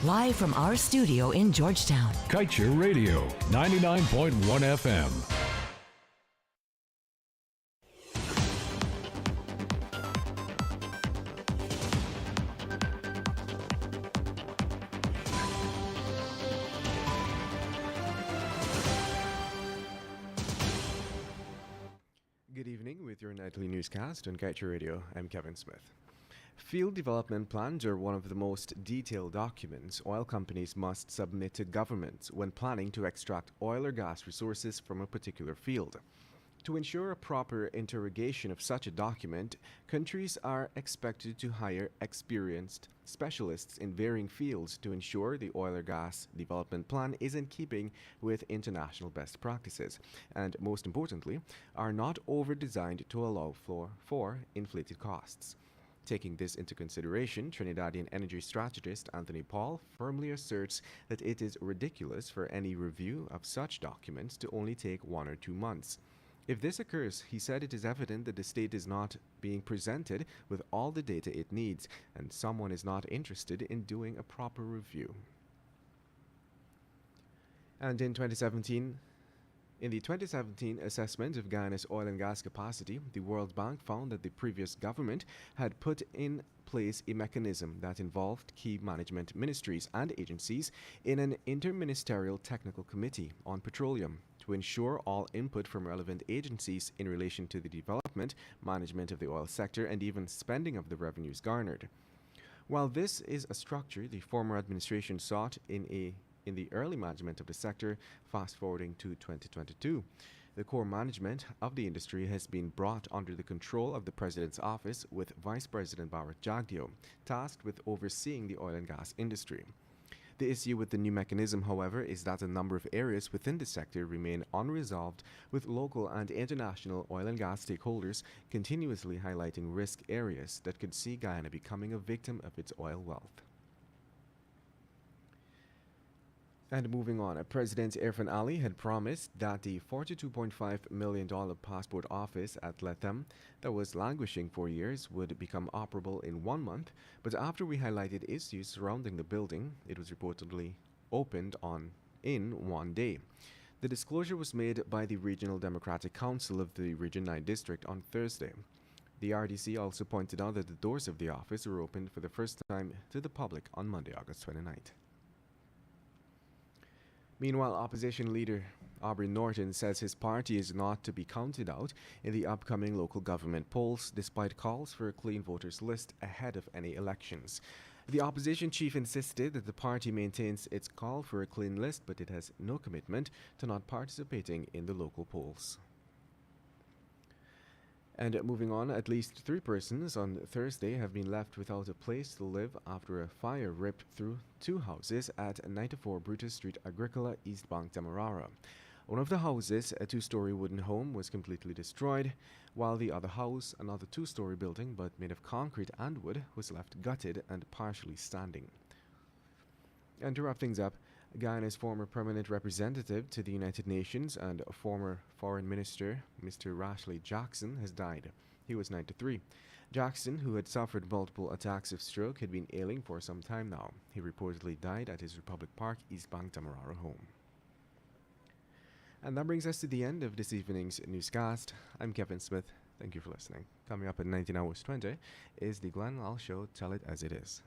Live from our studio in Georgetown. Kaieteur Radio, 99.1 FM. Good evening with your nightly newscast on Kaieteur Radio. I'm Kevin Smith. Field development plans are one of the most detailed documents oil companies must submit to governments when planning to extract oil or gas resources from a particular field. To ensure a proper interrogation of such a document, countries are expected to hire experienced specialists in varying fields to ensure the oil or gas development plan is in keeping with international best practices, and most importantly, are not over-designed to allow for inflated costs. Taking this into consideration, Trinidadian energy strategist Anthony Paul firmly asserts that it is ridiculous for any review of such documents to only take 1 or 2 months. If this occurs, he said it is evident that the state is not being presented with all the data it needs, and someone is not interested in doing a proper review. And in the 2017 assessment of Guyana's oil and gas capacity, the World Bank found that the previous government had put in place a mechanism that involved key management ministries and agencies in an interministerial technical committee on petroleum to ensure all input from relevant agencies in relation to the development, management of the oil sector, and even spending of the revenues garnered. While this is a structure the former administration sought in the early management of the sector, fast-forwarding to 2022, the core management of the industry has been brought under the control of the President's office, with Vice President Bharat Jagdeo tasked with overseeing the oil and gas industry. The issue with the new mechanism, however, is that a number of areas within the sector remain unresolved, with local and international oil and gas stakeholders continuously highlighting risk areas that could see Guyana becoming a victim of its oil wealth. And moving on, President Irfan Ali had promised that the $42.5 million passport office at Lethem that was languishing for years would become operable in 1 month, but after we highlighted issues surrounding the building, it was reportedly opened in 1 day. The disclosure was made by the Regional Democratic Council of the Region 9 District on Thursday. The RDC also pointed out that the doors of the office were opened for the first time to the public on Monday, August 29th. Meanwhile, opposition leader Aubrey Norton says his party is not to be counted out in the upcoming local government polls, despite calls for a clean voters list ahead of any elections. The opposition chief insisted that the party maintains its call for a clean list, but it has no commitment to not participating in the local polls. And moving on, at least 3 persons on Thursday have been left without a place to live after a fire ripped through 2 houses at 94 Brutus Street, Agricola, East Bank, Demerara. One of the houses, a 2-story wooden home, was completely destroyed, while the other house, another 2-story building but made of concrete and wood, was left gutted and partially standing. And to wrap things up, Guyana's former permanent representative to the United Nations and former foreign minister, Mr. Rashley Jackson, has died. He was 93. Jackson, who had suffered multiple attacks of stroke, had been ailing for some time now. He reportedly died at his Republic Park, East Bank, Demerara home. And that brings us to the end of this evening's newscast. I'm Kevin Smith. Thank you for listening. Coming up at 19 hours 20 is the Glenn Lal Show, Tell It As It Is.